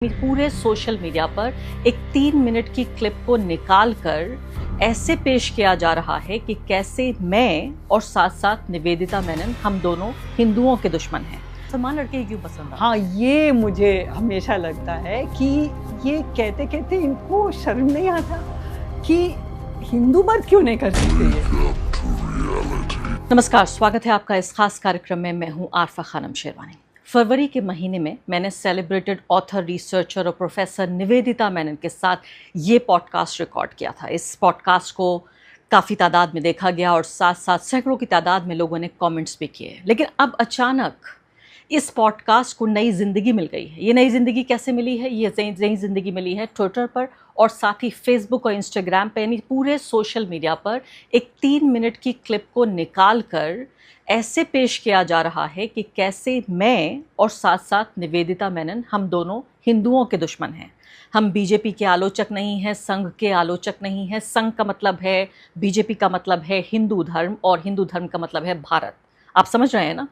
पूरे social media पर एक 3 मिनट की क्लिप को निकाल कर ऐसे पेश किया जा रहा है कि कैसे मैं और साथ साथ निवेदिता मेनन हम दोनों हिंदुओं के दुश्मन हैं। सलमान लड़के क्यों पसंद है? हाँ, ये मुझे हमेशा लगता है कि ये कहते कहते इनको शर्म नहीं आता कि हिंदू मर्द क्यों नहीं कर सकते ये। नमस्कार, स्वागत है आपका इस खास कार्यक्रम में। मैं हूँ आरफा खानम शेरवानी। फरवरी के महीने में मैंने सेलिब्रेटेड ऑथर, रिसर्चर और प्रोफेसर निवेदिता मेनन के साथ ये पॉडकास्ट रिकॉर्ड किया था। इस पॉडकास्ट को काफ़ी तादाद में देखा गया और साथ साथ सैकड़ों की तादाद में लोगों ने कमेंट्स भी किए। लेकिन अब अचानक इस पॉडकास्ट को नई ज़िंदगी मिल गई है। ये नई ज़िंदगी कैसे मिली है? ये नई ज़िंदगी मिली है ट्विटर पर और साथ ही फेसबुक और इंस्टाग्राम पर, यानी पूरे सोशल मीडिया पर एक 3 मिनट की क्लिप को निकाल कर ऐसे पेश किया जा रहा है कि कैसे मैं और साथ साथ निवेदिता मेनन हम दोनों हिंदुओं के दुश्मन हैं। हम बीजेपी के आलोचक नहीं हैं, संघ के आलोचक नहीं हैं। संघ का मतलब है, बीजेपी का मतलब है हिंदू धर्म और हिंदू धर्म का मतलब है भारत। आप समझ रहे हैं ना?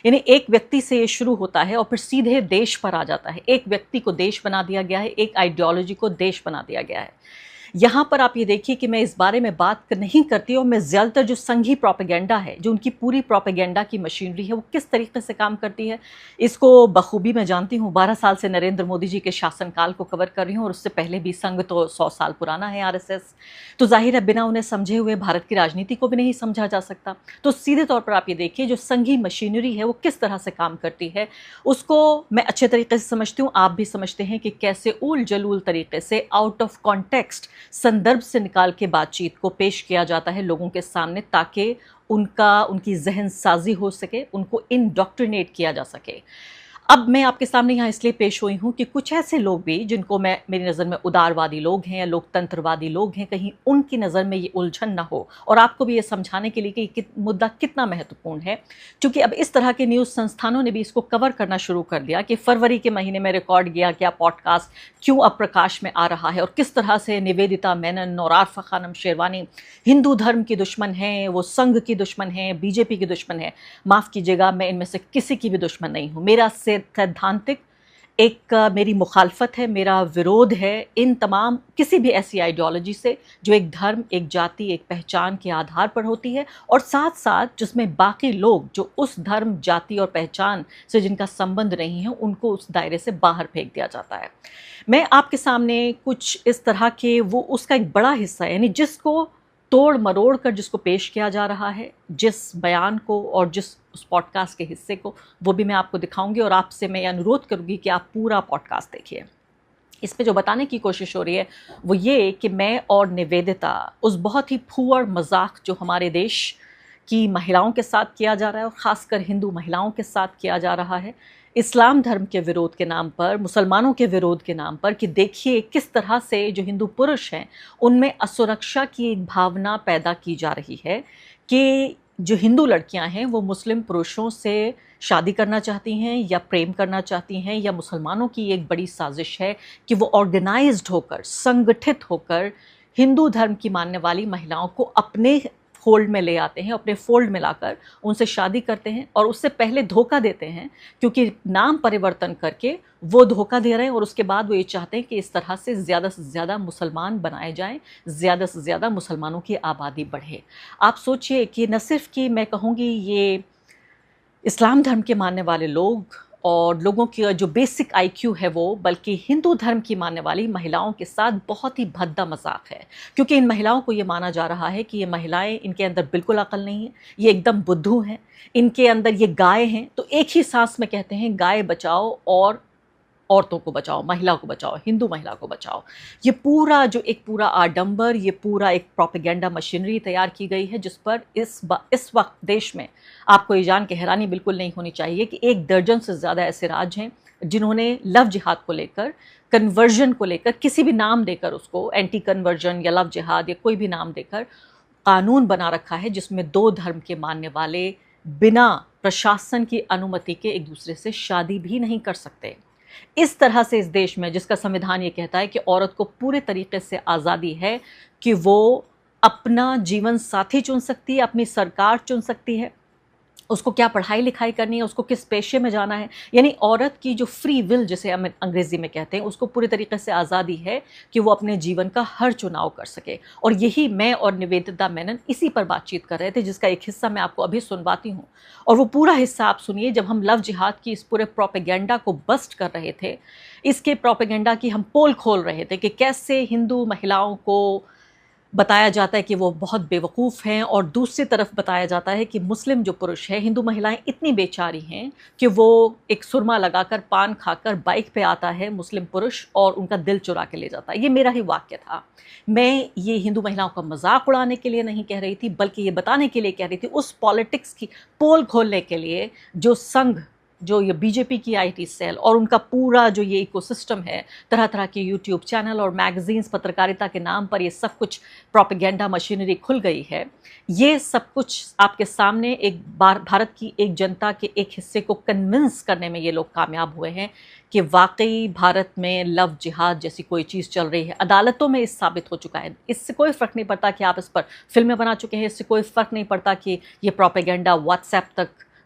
यानी एक व्यक्ति से ये शुरू होता है और फिर सीधे देश पर आ जाता है। एक व्यक्ति को देश बना दिया गया है, एक आइडियोलॉजी को देश बना दिया गया है। यहाँ पर आप ये देखिए कि मैं इस बारे में बात नहीं करती और मैं ज़्यादातर जो संघी प्रोपेगेंडा है, जो उनकी पूरी प्रोपेगेंडा की मशीनरी है, वो किस तरीके से काम करती है, इसको बखूबी मैं जानती हूँ। 12 साल से नरेंद्र मोदी जी के शासनकाल को कवर कर रही हूँ और उससे पहले भी संघ तो 100 साल पुराना है, आरएसएस। तो जाहिर है बिना उन्हें समझे हुए भारत की राजनीति को भी नहीं समझा जा सकता। तो सीधे तौर पर आप ये देखिए जो संघी मशीनरी है वो किस तरह से काम करती है, उसको मैं अच्छे तरीके से समझती हूँ। आप भी समझते हैं कि कैसे उल जलूल तरीके से आउट ऑफ कॉन्टेक्स्ट, संदर्भ से निकाल के बातचीत को पेश किया जाता है लोगों के सामने, ताकि उनकी जहन साजी हो सके, उनको इंडॉक्ट्रिनेट किया जा सके। अब मैं आपके सामने यहाँ इसलिए पेश हुई हूँ कि कुछ ऐसे लोग भी जिनको मेरी नज़र में उदारवादी लोग हैं या लोकतंत्रवादी लोग हैं, कहीं उनकी नज़र में ये उलझन ना हो, और आपको भी ये समझाने के लिए कि मुद्दा कितना महत्वपूर्ण है। क्योंकि अब इस तरह के न्यूज़ संस्थानों ने भी इसको कवर करना शुरू कर दिया कि फरवरी के महीने में रिकॉर्ड किया गया पॉडकास्ट क्यों अब प्रकाश में आ रहा है और किस तरह से निवेदिता मेनन और आरफा खानम शेरवानी हिंदू धर्म की दुश्मन हैं, वो संघ की दुश्मन हैं, बीजेपी की दुश्मन है। माफ़ कीजिएगा, मैं इनमें से किसी की भी दुश्मन नहीं हूँ। मेरा सैद्धांतिक एक मेरी मुखालफत है, मेरा विरोध है इन तमाम किसी भी ऐसी आइडियोलॉजी से जो एक धर्म, एक जाति, एक पहचान के आधार पर होती है और साथ साथ जिसमें बाकी लोग जो उस धर्म, जाति और पहचान से जिनका संबंध नहीं है उनको उस दायरे से बाहर फेंक दिया जाता है। मैं आपके सामने कुछ इस तरह के वो उसका एक बड़ा हिस्सा है, यानी जिसको तोड़ मरोड़ कर जिसको पेश किया जा रहा है, जिस बयान को और जिस उस पॉडकास्ट के हिस्से को, वो भी मैं आपको दिखाऊंगी और आपसे मैं अनुरोध करूंगी कि आप पूरा पॉडकास्ट देखिए। इस पे जो बताने की कोशिश हो रही है वो ये कि मैं और निवेदिता उस बहुत ही फूहड़ मजाक जो हमारे देश की महिलाओं के साथ किया जा रहा है और ख़ासकर हिंदू महिलाओं के साथ किया जा रहा है, इस्लाम धर्म के विरोध के नाम पर, मुसलमानों के विरोध के नाम पर, कि देखिए किस तरह से जो हिंदू पुरुष हैं उनमें असुरक्षा की एक भावना पैदा की जा रही है कि जो हिंदू लड़कियां हैं वो मुस्लिम पुरुषों से शादी करना चाहती हैं या प्रेम करना चाहती हैं, या मुसलमानों की एक बड़ी साजिश है कि वो ऑर्गेनाइज्ड होकर, संगठित होकर हिंदू धर्म की मानने वाली महिलाओं को अपने फोल्ड में ले आते हैं, अपने फोल्ड में लाकर उनसे शादी करते हैं और उससे पहले धोखा देते हैं, क्योंकि नाम परिवर्तन करके वो धोखा दे रहे हैं और उसके बाद वो ये चाहते हैं कि इस तरह से ज़्यादा मुसलमान बनाए जाएं, ज़्यादा से ज़्यादा मुसलमानों की आबादी बढ़े। आप सोचिए कि न सिर्फ कि मैं कहूँगी ये इस्लाम धर्म के मानने वाले लोग और लोगों की जो बेसिक आईक्यू है वो, बल्कि हिंदू धर्म की मानने वाली महिलाओं के साथ बहुत ही भद्दा मजाक है। क्योंकि इन महिलाओं को ये माना जा रहा है कि ये महिलाएं, इनके अंदर बिल्कुल अकल नहीं है, ये एकदम बुद्धू हैं, इनके अंदर ये गाय हैं। तो एक ही सांस में कहते हैं गाय बचाओ और औरतों को बचाओ, महिला को बचाओ, हिंदू महिला को बचाओ। ये पूरा जो एक पूरा आडंबर, ये पूरा एक प्रोपेगेंडा मशीनरी तैयार की गई है जिस पर इस वक्त देश में आपको ये जान के हैरानी बिल्कुल नहीं होनी चाहिए कि 1 दर्जन से ज़्यादा ऐसे राज्य हैं जिन्होंने लव जिहाद को लेकर, कन्वर्जन को लेकर, किसी भी नाम देकर उसको, एंटी कन्वर्जन या लव जिहाद या कोई भी नाम देकर कानून बना रखा है जिसमें 2 धर्म के मानने वाले बिना प्रशासन की अनुमति के एक दूसरे से शादी भी नहीं कर सकते। इस तरह से इस देश में, जिसका संविधान ये कहता है कि औरत को पूरे तरीके से आज़ादी है कि वो अपना जीवन साथी चुन सकती है, अपनी सरकार चुन सकती है, उसको क्या पढ़ाई लिखाई करनी है, उसको किस पेशे में जाना है। यानी औरत की जो फ्री विल जिसे हम अंग्रेजी में कहते हैं, उसको पूरी तरीके से आज़ादी है कि वो अपने जीवन का हर चुनाव कर सके। और यही मैं और निवेदिता मेनन इसी पर बातचीत कर रहे थे, जिसका एक हिस्सा मैं आपको अभी सुनवाती हूँ। और वो पूरा हिस्सा आप सुनिए जब हम लव जिहाद की इस पूरे प्रोपेगेंडा को बस्ट कर रहे थे। इसके प्रोपेगेंडा की हम पोल खोल रहे थे कि कैसे हिंदू महिलाओं को बताया जाता है कि वो बहुत बेवकूफ़ हैं, और दूसरी तरफ बताया जाता है कि मुस्लिम जो पुरुष है, हिंदू महिलाएं इतनी बेचारी हैं कि वो एक सुरमा लगाकर पान खाकर बाइक पे आता है मुस्लिम पुरुष और उनका दिल चुरा के ले जाता है। ये मेरा ही वाक्य था। मैं ये हिंदू महिलाओं का मजाक उड़ाने के लिए नहीं कह रही थी, बल्कि ये बताने के लिए कह रही थी, उस पॉलिटिक्स की पोल खोलने के लिए जो संघ, जो ये बीजेपी की आईटी सेल और उनका पूरा जो ये इकोसिस्टम है, तरह तरह के यूट्यूब चैनल और मैगजीन्स, पत्रकारिता के नाम पर ये सब कुछ प्रोपेगेंडा मशीनरी खुल गई है। ये सब कुछ आपके सामने एक बार भारत की एक जनता के एक हिस्से को कन्विंस करने में ये लोग कामयाब हुए हैं कि वाकई भारत में लव जिहाद जैसी कोई चीज़ चल रही है। अदालतों में इस साबित हो चुका है। इससे कोई फ़र्क नहीं पड़ता कि आप इस पर फिल्में बना चुके हैं, इससे कोई फ़र्क नहीं पड़ता कि ये प्रोपेगेंडा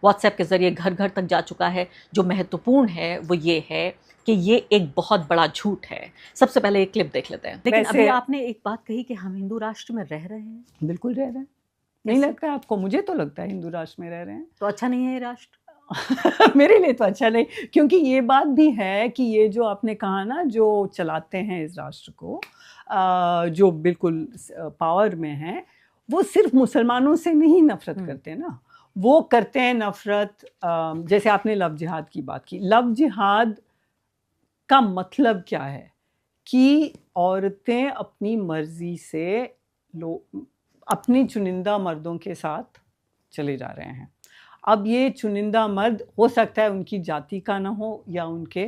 व्हाट्सएप के ज़रिए घर घर तक जा चुका है। जो महत्वपूर्ण है वो ये है कि ये एक बहुत बड़ा झूठ है। सबसे पहले एक क्लिप देख लेते हैं। लेकिन अभी आपने एक बात कही कि हम हिंदू राष्ट्र में रह रहे हैं। बिल्कुल रह रहे हैं। नहीं लगता है आपको? मुझे तो लगता है हिंदू राष्ट्र में रह रहे हैं। तो अच्छा नहीं है ये राष्ट्र? मेरे लिए तो अच्छा नहीं, क्योंकि ये बात भी है कि ये जो आपने कहा ना, जो चलाते हैं इस राष्ट्र को, जो बिल्कुल पावर में हैं, वो सिर्फ मुसलमानों से नहीं नफरत करते ना, वो करते हैं नफरत। जैसे आपने लव जिहाद की बात की, लव जिहाद का मतलब क्या है कि औरतें अपनी मर्जी से अपनी चुनिंदा मर्दों के साथ चले जा रहे हैं। अब ये चुनिंदा मर्द हो सकता है उनकी जाति का ना हो या उनके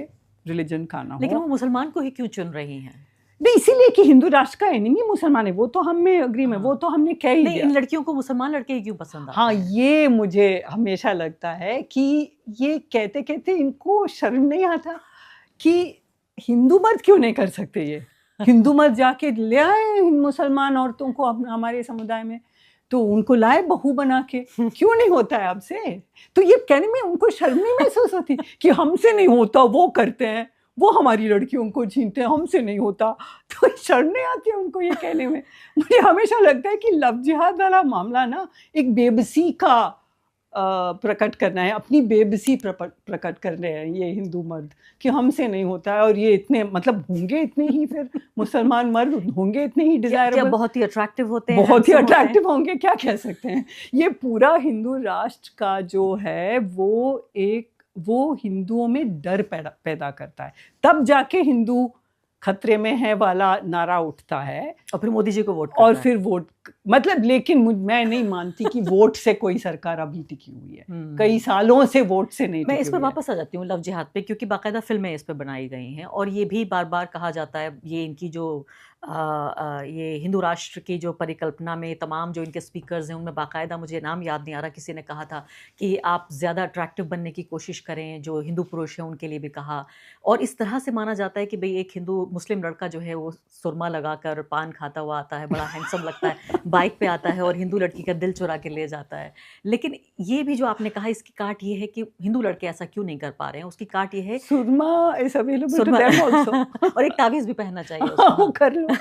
रिलीजन का ना हो, लेकिन वो मुसलमान को ही क्यों चुन रही हैं? नहीं, इसीलिए कि हिंदू राष्ट्र का एनिमी मुसलमान है, वो तो हम में अग्री में, वो तो हमने कह ही दिया। इन लड़कियों को मुसलमान लड़के ही क्यों पसंद आते हाँ, हैं? ये मुझे हमेशा लगता है कि ये कहते कहते इनको शर्म नहीं आता कि हिंदू मर्द क्यों नहीं कर सकते ये। हिंदू मर्द जाके ले आए मुसलमान औरतों को हमारे समुदाय में, तो उनको लाए बहू बना के, क्यों नहीं होता है आपसे? तो ये कहने में उनको शर्म नहीं महसूस होती कि हमसे नहीं होता, वो करते हैं, वो हमारी लड़कियों को छीनते हैं, हमसे नहीं होता। तो शर्म नहीं आती है उनको ये कहने में। मुझे हमेशा लगता है कि लव जिहाद वाला मामला ना एक बेबसी का प्रकट करना है, अपनी बेबसी प्रकट कर रहे हैं ये हिंदू मर्द कि हमसे नहीं होता है। और ये इतने, मतलब होंगे इतने ही, फिर मुसलमान मर्द होंगे इतने ही डिजायरेबल, बहुत ही अट्रैक्टिव होते हैं, बहुत ही अट्रैक्टिव होंगे, क्या कह सकते हैं। ये पूरा हिंदू राष्ट्र का जो है वो हिंदुओं में डर पैदा करता है, तब जाके हिंदू खतरे में है वाला नारा उठता है, और फिर मोदी जी को वोट करता और है। फिर वोट, मतलब, लेकिन मैं नहीं मानती कि वोट से कोई सरकार अभी टिकी हुई है। कई सालों से वोट से नहीं टिकी मैं इस पर हुई है। वापस आ जाती हूँ लव जिहाद पे, क्योंकि बाकायदा फिल्में इस पे बनाई गई हैं, और ये भी बार बार कहा जाता है, ये इनकी जो ये हिंदू राष्ट्र की जो परिकल्पना में तमाम जो इनके स्पीकर्स हैं, उनमें बाकायदा, मुझे नाम याद नहीं आ रहा, किसी ने कहा था कि आप ज़्यादा अट्रैक्टिव बनने की कोशिश करें, जो हिंदू पुरुष हैं उनके लिए भी कहा। और इस तरह से माना जाता है कि भाई एक हिंदू मुस्लिम लड़का जो है वो सुरमा लगाकर पान खाता हुआ आता है, बड़ा हैंडसम लगता है, बाइक पे आता है और हिंदू लड़की का दिल चुरा के ले जाता है। लेकिन ये भी जो आपने कहा, इसकी काट ये है कि हिंदू लड़के ऐसा क्यों नहीं कर पा रहे हैं। उसकी काट ये है, सुरमा is available to them also, और एक तावीज़ भी पहनना चाहिए वो कर लो।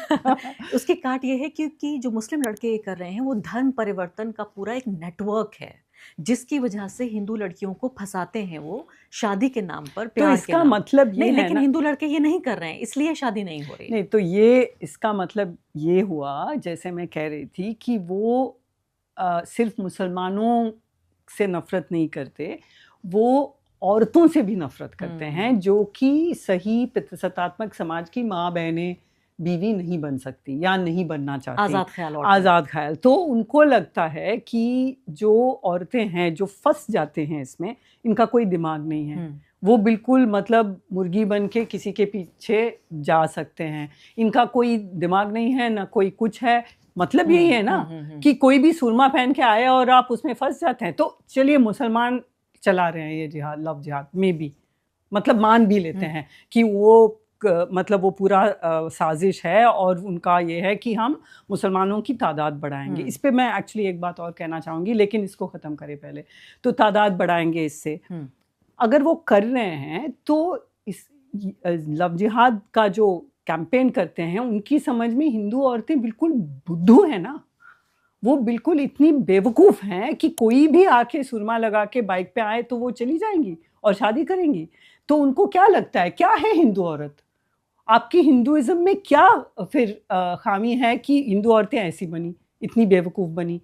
उसकी काट ये है क्योंकि जो मुस्लिम लड़के ये कर रहे हैं वो धर्म परिवर्तन का पूरा एक नेटवर्क है, जिसकी वजह से हिंदू लड़कियों को फंसाते हैं वो शादी के नाम पर, प्यार तो इसका के नाम। मतलब ये नहीं, है लेकिन ना, हिंदू लड़के ये नहीं कर रहे हैं, इसलिए शादी नहीं हो रही। नहीं, तो ये इसका मतलब ये हुआ, जैसे मैं कह रही थी कि वो सिर्फ मुसलमानों से नफरत नहीं करते, वो औरतों से भी नफरत करते हैं, जो कि सही पितृसत्तात्मक समाज की माँ बहनें बीवी नहीं बन सकती या नहीं बनना चाहती, आज़ाद ख्याल। आज़ाद ख्याल। तो उनको लगता है कि जो औरतें हैं जो फंस जाते हैं इसमें, इनका कोई दिमाग नहीं है, वो बिल्कुल, मतलब, मुर्गी बन के किसी के पीछे जा सकते हैं, इनका कोई दिमाग नहीं है, ना कोई कुछ है। मतलब यही है ना कि कोई भी सुरमा पहन के आया और आप उसमें फंस जाते हैं। तो चलिए मुसलमान चला रहे हैं ये जिहाद, लव जिहाद में भी, मतलब मान भी लेते हैं कि वो मतलब वो पूरा साजिश है और उनका ये है कि हम मुसलमानों की तादाद बढ़ाएंगे। इस पे मैं एक्चुअली एक बात और कहना चाहूँगी, लेकिन इसको ख़त्म करें पहले। तो तादाद बढ़ाएंगे इससे, अगर वो कर रहे हैं तो इस लव जिहाद का जो कैंपेन करते हैं उनकी समझ में हिंदू औरतें बिल्कुल बुद्धू हैं ना, वो बिल्कुल इतनी बेवकूफ़ हैं कि कोई भी आके सुरमा लगा के बाइक पे आए तो वो चली जाएंगी और शादी करेंगी। तो उनको क्या लगता है, क्या है हिंदू औरत? आपकी हिंदुइज्म में क्या फिर खामी है कि हिंदू औरतें ऐसी बनी, इतनी बेवकूफ़ बनी?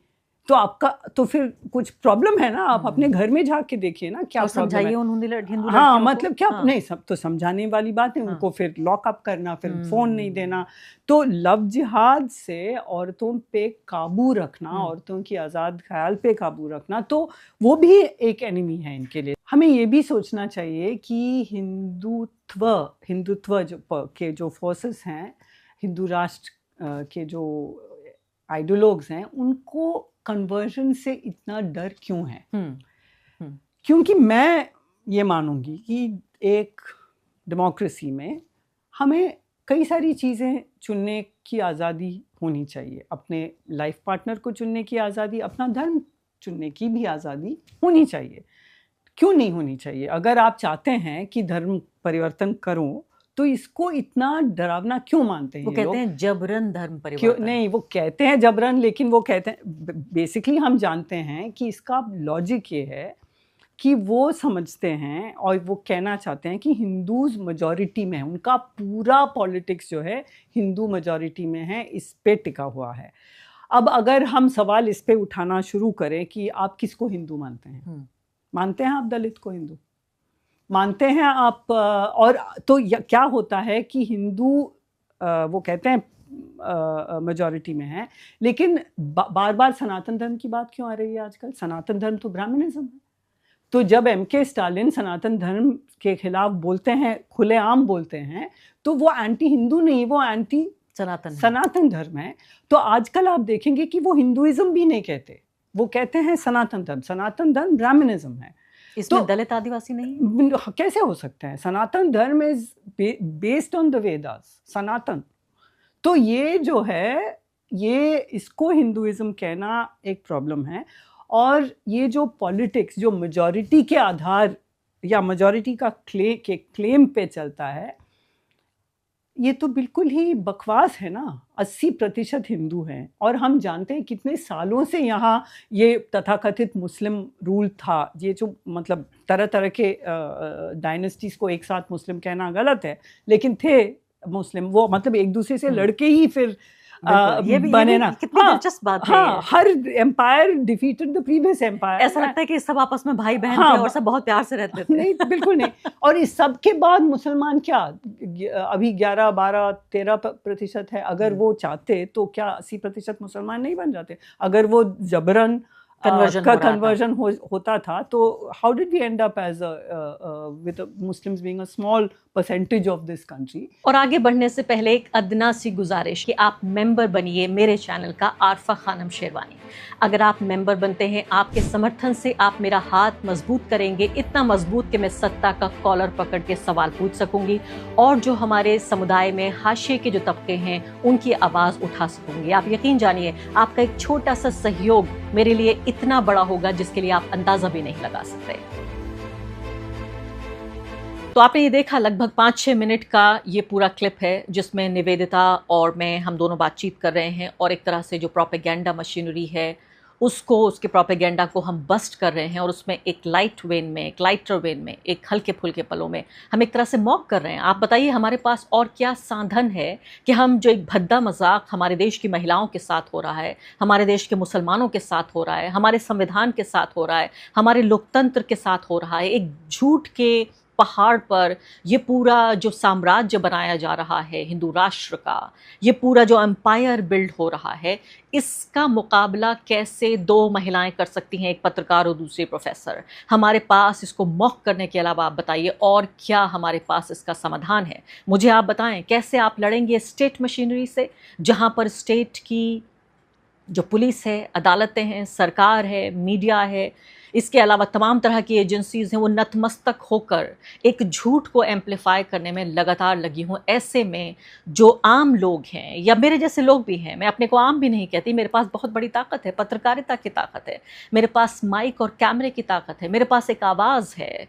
तो आपका तो फिर कुछ प्रॉब्लम है ना, आप अपने घर में झाँक के देखिए ना क्या प्रॉब्लम है। हिंदू हाँ, मतलब क्या नहीं, सब तो समझाने वाली बात है, उनको फिर लॉकअप करना, फिर फ़ोन नहीं देना। तो लव जिहाद से औरतों पे काबू रखना, औरतों की आज़ाद ख्याल पे काबू रखना, तो वो भी एक एनिमी है इनके लिए। हमें ये भी सोचना चाहिए कि हिंदुत्व के जो फोर्सेस हैं, हिंदू राष्ट्र के जो आइडियोलॉग्स हैं, उनको कन्वर्जन से इतना डर क्यों है? क्योंकि मैं ये मानूंगी कि एक डेमोक्रेसी में हमें कई सारी चीज़ें चुनने की आज़ादी होनी चाहिए। अपने लाइफ पार्टनर को चुनने की आज़ादी, अपना धर्म चुनने की भी आज़ादी होनी चाहिए। क्यों नहीं होनी चाहिए? अगर आप चाहते हैं कि धर्म परिवर्तन करो तो इसको इतना डरावना क्यों मानते हैं? वो कहते हैं जबरन धर्म क्यों परिवर्तन। नहीं, वो कहते हैं जबरन, लेकिन वो कहते हैं बेसिकली हम जानते हैं कि इसका लॉजिक ये है कि वो समझते हैं और वो कहना चाहते हैं कि हिंदूज मेजॉरिटी में है, उनका पूरा पॉलिटिक्स जो है हिंदू मेजॉरिटी में है, इस पे टिका हुआ है। अब अगर हम सवाल इस पे उठाना शुरू करें कि आप किसको हिंदू मानते हैं? मानते हैं आप दलित को हिंदू? मानते हैं आप? और तो क्या होता है कि हिंदू वो कहते हैं मेजॉरिटी में है, लेकिन बार बार सनातन धर्म की बात क्यों आ रही है आजकल? सनातन धर्म तो ब्राह्मणिज्म है। तो जब MK स्टालिन सनातन धर्म के खिलाफ बोलते हैं, खुलेआम बोलते हैं, तो वो एंटी हिंदू नहीं, वो एंटी सनातन धर्म है। तो आजकल आप देखेंगे कि वो हिंदुइज्म भी नहीं कहते, वो कहते हैं सनातन धर्म। सनातन धर्म ब्राह्मणिज्म है। इसमें दलित आदिवासी नहीं कैसे हो सकता है? Sanatan Dharma is based on the Vedas, Sanatan. तो ये जो है, ये इसको हिंदुइज्म कहना एक प्रॉब्लम है। और ये जो पॉलिटिक्स जो मेजॉरिटी के आधार या मेजॉरिटी का क्लेम पे चलता है, ये तो बिल्कुल ही बकवास है ना। 80% हिंदू हैं और हम जानते हैं कितने सालों से यहाँ ये तथाकथित मुस्लिम रूल था। ये जो मतलब तरह तरह के डायनेस्टीज़ को एक साथ मुस्लिम कहना गलत है, लेकिन थे मुस्लिम, वो मतलब एक दूसरे से लड़के ही फिर ये भी ना। कितनी दिलचस्प बात है। हाँ, हर empire defeated the previous empire. ऐसा लगता है कि सब आपस में भाई बहन थे और सब बहुत प्यार से रहते थे। नहीं, बिल्कुल नहीं। और इस सब के बाद मुसलमान क्या अभी 11, 12, 13% है। अगर वो चाहते तो क्या 80% मुसलमान नहीं बन जाते? अगर वो जबरन कन्वर्जन होता था, तो how did we end up as with Muslims being a small percentage of this country? और आगे बढ़ने से पहले एक अदना सी गुजारिश कि आप मेंबर बनिए मेरे चैनल का आरफा खानम शेरवानी। अगर आप मेंबर बनते हैं, आपके समर्थन से आप मेरा हाथ मजबूत करेंगे, इतना मजबूत कि मैं सत्ता का कॉलर पकड़ के सवाल पूछ सकूंगी और जो हमारे समुदाय में हाशिए के जो तबके हैं उनकी आवाज़ उठा सकूंगी। आप यकीन जानिए, आपका एक छोटा सा सहयोग मेरे लिए इतना बड़ा होगा जिसके लिए आप अंदाजा भी नहीं लगा सकते। तो आपने ये देखा, लगभग 5-6 मिनट का ये पूरा क्लिप है जिसमें निवेदिता और मैं, हम दोनों बातचीत कर रहे हैं और एक तरह से जो प्रोपेगेंडा मशीनरी है उसको, उसके प्रोपेगेंडा को हम बस्ट कर रहे हैं और उसमें एक लाइटर वेन में, एक हल्के फुल्के पलों में हम एक तरह से मॉक कर रहे हैं। आप बताइए हमारे पास और क्या साधन है कि हम जो एक भद्दा मजाक हमारे देश की महिलाओं के साथ हो रहा है, हमारे देश के मुसलमानों के साथ हो रहा है, हमारे संविधान के साथ हो रहा है, हमारे लोकतंत्र के साथ हो रहा है, एक झूठ के पहाड़ पर ये पूरा जो साम्राज्य बनाया जा रहा है हिंदू राष्ट्र का, ये पूरा जो एम्पायर बिल्ड हो रहा है, इसका मुकाबला कैसे दो महिलाएं कर सकती हैं, एक पत्रकार और दूसरी प्रोफेसर? हमारे पास इसको मॉक करने के अलावा आप बताइए और क्या हमारे पास इसका समाधान है? मुझे आप बताएं, कैसे आप लड़ेंगे स्टेट मशीनरी से, जहां पर स्टेट की जो पुलिस है, अदालतें हैं, सरकार है, मीडिया है, इसके अलावा तमाम तरह की एजेंसीज हैं वो नतमस्तक होकर एक झूठ को एम्पलीफाई करने में लगातार लगी हूँ। ऐसे में जो आम लोग हैं या मेरे जैसे लोग भी हैं, मैं अपने को आम भी नहीं कहती, मेरे पास बहुत बड़ी ताकत है, पत्रकारिता की ताकत है, मेरे पास माइक और कैमरे की ताकत है, मेरे पास एक आवाज़ है।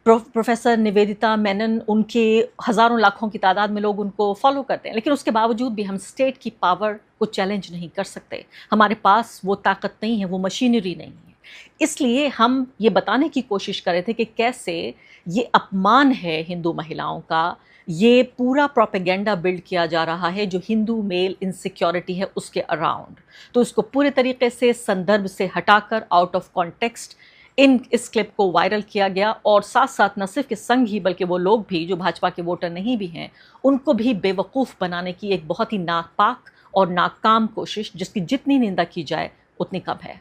प्रोफेसर निवेदिता मेनन, उनके हज़ारों लाखों की तादाद में लोग उनको फॉलो करते हैं, लेकिन उसके बावजूद भी हम स्टेट की पावर को चैलेंज नहीं कर सकते। हमारे पास वो ताकत नहीं है, वो मशीनरी नहीं है। इसलिए हम ये बताने की कोशिश कर रहे थे कि कैसे ये अपमान है हिंदू महिलाओं का, ये पूरा प्रोपेगेंडा बिल्ड किया जा रहा है जो हिंदू मेल इनसिक्योरिटी है उसके अराउंड। तो इसको पूरे तरीके से संदर्भ से हटाकर, आउट ऑफ कॉन्टेक्स्ट, इस क्लिप को वायरल किया गया और साथ साथ न सिर्फ के संघ ही बल्कि वो लोग भी जो भाजपा के वोटर नहीं भी हैं, उनको भी बेवकूफ़ बनाने की एक बहुत ही नापाक और नाकाम कोशिश, जिसकी जितनी निंदा की जाए उतनी कम है।